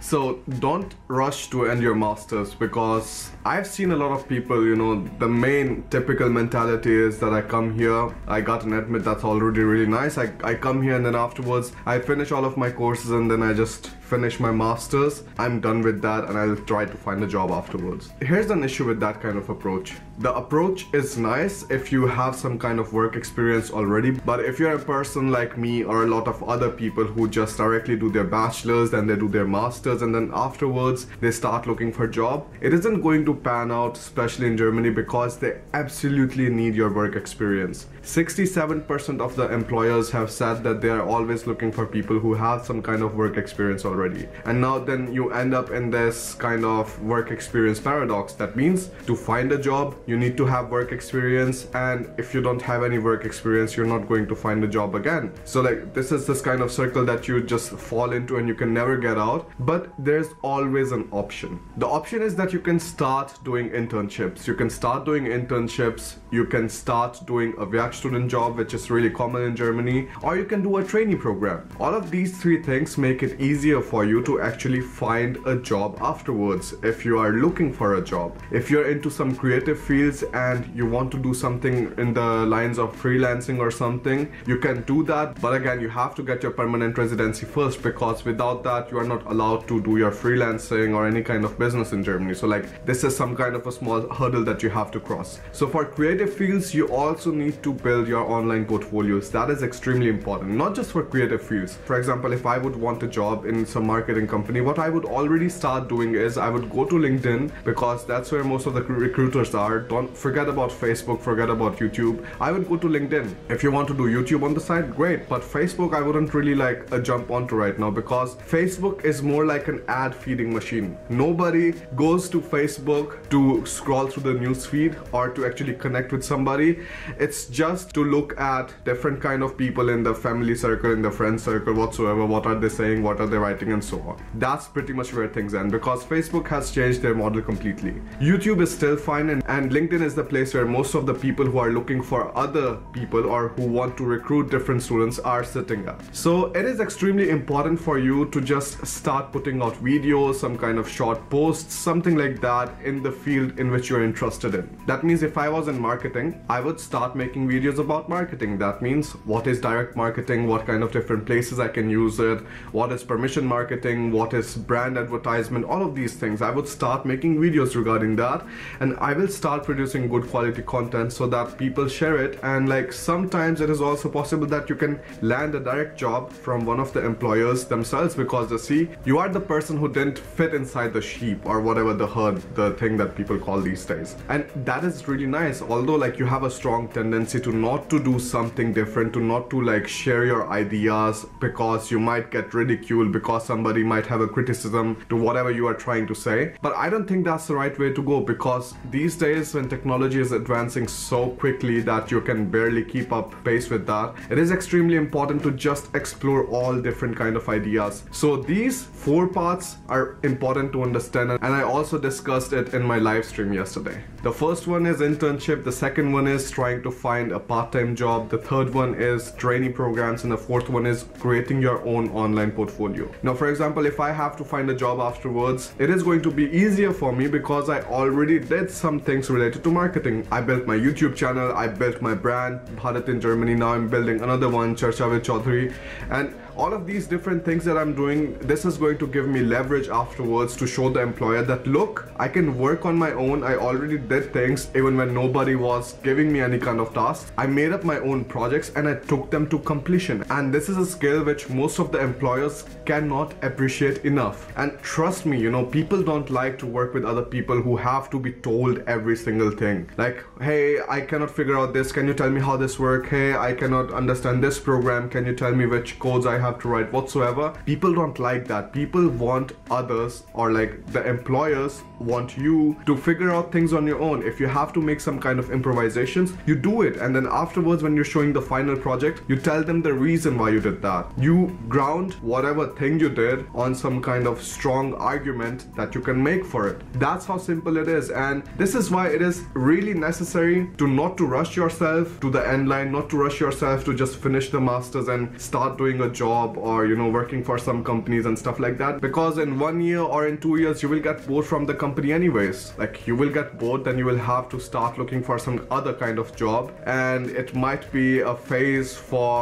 So don't rush to end your masters, because I've seen a lot of people, you know, the main typical mentality is that I come here, I got an admit that's already really nice, I come here and then afterwards I finish all of my courses and then I just finish my masters. I'm done with that and I'll try to find a job afterwards. Here's an issue with that kind of approach. The approach is nice if you have some kind of work experience already, but if you're a person like me or a lot of other people who just directly do their bachelor's, then they do their masters, and then afterwards they start looking for a job, it isn't going to pan out, especially in Germany, because they absolutely need your work experience. 67% of the employers have said that they are always looking for people who have some kind of work experience already. And now then you end up in this kind of work experience paradox. That means to find a job, you need to have work experience, and if you don't have any work experience, you're not going to find a job again. So like this is this kind of circle that you just fall into and you can never get out. But there's always an option. The option is that you can start doing internships. You can start doing internships. You can start doing a work student job, which is really common in Germany, or you can do a trainee program. All of these three things make it easier for you to actually find a job afterwards if you are looking for a job. If you're into some creative fields and you want to do something in the lines of freelancing or something, you can do that, but again you have to get your permanent residency first, because without that you are not allowed to do your freelancing or any kind of business in Germany. So like this is some kind of a small hurdle that you have to cross. So for creative fields, you also need to build your online portfolios. That is extremely important, not just for creative fields. For example, if I would want a job in some marketing company, what I would already start doing is I would go to LinkedIn, because that's where most of the recruiters are. Don't forget about Facebook, forget about YouTube. I would go to LinkedIn. If you want to do YouTube on the side, great, but Facebook I wouldn't really like jump onto right now, because Facebook is more like an ad feeding machine. Nobody goes to Facebook to scroll through the news feed or to actually connect with somebody. It's just to look at different kind of people in the family circle, in the friend circle, whatsoever. What are they saying, what are they writing, and so on. That's pretty much where things end, because Facebook has changed their model completely. YouTube is still fine, and LinkedIn is the place where most of the people who are looking for other people or who want to recruit different students are sitting at. So it is extremely important for you to just start putting out videos, some kind of short posts, something like that in the field in which you're interested in. That means if I was in marketing, I would start making videos about marketing. That means what is direct marketing, what kind of different places I can use it, what is permission marketing, what is brand advertisement, all of these things. I would start making videos regarding that, and I will start producing good quality content so that people share it. And like sometimes it is also possible that you can land a direct job from one of the employers themselves, because they see you are the person who didn't fit inside the sheep or whatever, the herd, the thing that people call these days. And that is really nice. Although like you have a strong tendency to not to do something different, to not to like share your ideas, because you might get ridiculed, because somebody might have a criticism to whatever you are trying to say. But I don't think that's the right way to go, because these days when technology is advancing so quickly that you can barely keep up pace with that, it is extremely important to just explore all different kind of ideas. So these 4 parts are important to understand, and I also discussed it in my live stream yesterday. The first one is internship, the second one is trying to find a part-time job, the third one is trainee programs, and the fourth one is creating your own online portfolio. Now for example, if I have to find a job afterwards, it is going to be easier for me because I already did some things related to marketing. I built my YouTube channel, I built my brand, Bharat in Germany, now I'm building another one, Charcha with Chaudhary, and all of these different things that I'm doing, this is going to give me leverage afterwards to show the employer that look, I can work on my own. I already did things even when nobody was giving me any kind of tasks. I made up my own projects and I took them to completion, and this is a skill which most of the employers cannot appreciate enough. And trust me, you know, people don't like to work with other people who have to be told every single thing. Like, hey, I cannot figure out this, can you tell me how this works? Hey, I cannot understand this program, can you tell me which codes I have to write, whatsoever. People don't like that. People want others, or like the employers want you to figure out things on your own. If you have to make some kind of improvisations, you do it, and then afterwards when you're showing the final project, you tell them the reason why you did that. You ground whatever thing you did on some kind of strong argument that you can make for it. That's how simple it is, and this is why it is really necessary to not to rush yourself to the end line, not to rush yourself to just finish the masters and start doing a job job or, you know, working for some companies and stuff like that, because in 1 year or in 2 years you will get bored from the company anyways. Like, you will get bored, then you will have to start looking for some other kind of job, and it might be a phase for,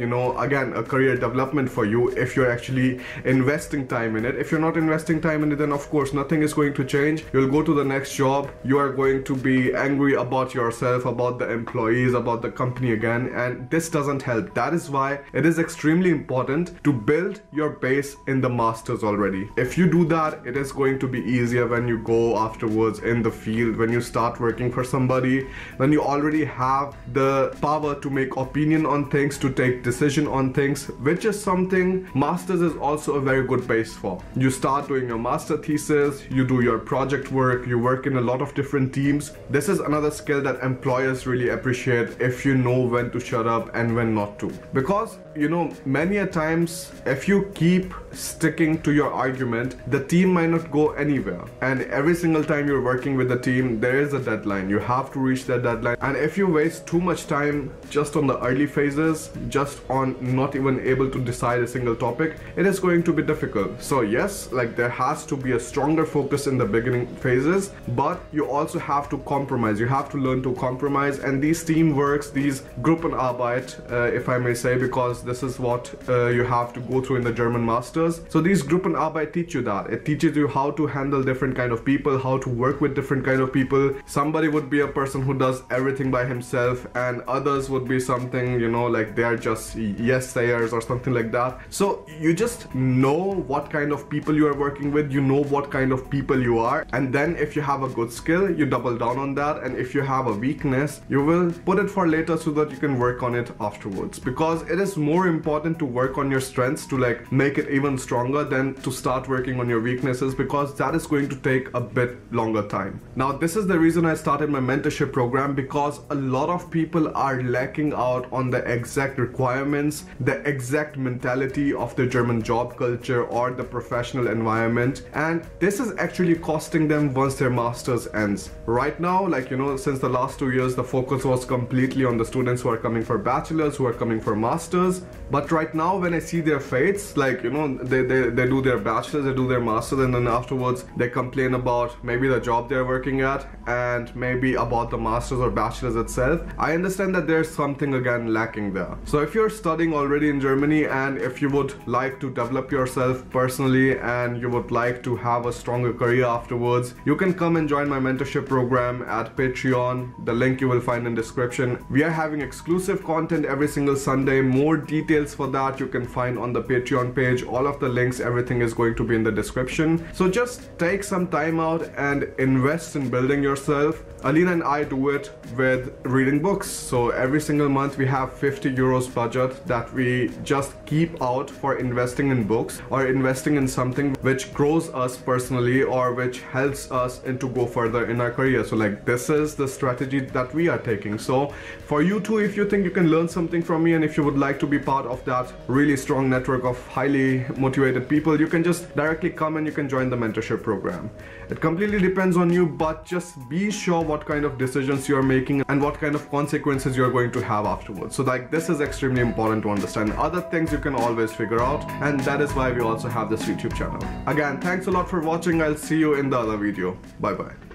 you know, again, a career development for you if you're actually investing time in it. If you're not investing time in it, then of course nothing is going to change. You'll go to the next job, you are going to be angry about yourself, about the employees, about the company again, and this doesn't help. That is why it is extremely important to build your base in the masters already. If you do that, it is going to be easier when you go afterwards in the field, when you start working for somebody, when you already have the power to make opinion on things, to take decision on things, which is something masters is also a very good base for. You start doing your master thesis, you do your project work, you work in a lot of different teams. This is another skill that employers really appreciate, if you know when to shut up and when not to. Because, you know, many a times if you keep sticking to your argument, the team might not go anywhere, and every single time you're working with the team, there is a deadline. You have to reach that deadline, and if you waste too much time just on the early phases, just on not even able to decide a single topic, it is going to be difficult. So yes, like, there has to be a stronger focus in the beginning phases, but you also have to compromise. You have to learn to compromise, and these teamworks, these Gruppenarbeit, if I may say, because this is what you have to go through in the German masters. So these Gruppenarbeit teach you that. It teaches you how to handle different kind of people, how to work with different kind of people. Somebody would be a person who does everything by himself, and others would be something, you know, like they are just yes sayers or something like that. So you just know what kind of people you are working with, you know what kind of people you are, and then if you have a good skill, you double down on that, and if you have a weakness, you will put it for later so that you can work on it afterwards. Because it is more important to work on your strengths to like make it even stronger than to start working on your weaknesses, because that is going to take a bit longer time. Now, this is the reason I started my mentorship program, because a lot of people are lacking out on the exact requirements, the exact mentality of the German job culture or the professional environment, and this is actually costing them once their masters ends. Right now, like, you know, since the last 2 years, the focus was completely on the students who are coming for bachelors, who are coming for masters. But right now, when I see their fates, like, you know, they do their bachelors, they do their masters, and then afterwards they complain about maybe the job they're working at and maybe about the masters or bachelors itself. I understand that there's something again lacking there. So if you're studying already in Germany, and if you would like to develop yourself personally and you would like to have a stronger career afterwards, you can come and join my mentorship program at Patreon. The link you will find in description. We are having exclusive content every single Sunday. More details for that you can find on the Patreon page. All of the links, everything is going to be in the description. So just take some time out and invest in building yourself. Alina and I do it with reading books. So every single month we have 50 euros budget that we just keep out for investing in books or investing in something which grows us personally or which helps us to go further in our career. So like, this is the strategy that we are taking. So for you too, if you think you can learn something from me, and if you would like to be part of that really strong network of highly motivated people, you can just directly come and you can join the mentorship program. It completely depends on you, but just be sure what kind of decisions you're making and what kind of consequences you're going to have afterwards. So like, this is extremely important to understand. Other things you can always figure out, and that is why we also have this YouTube channel. Again, thanks a lot for watching. I'll see you in the other video. Bye bye.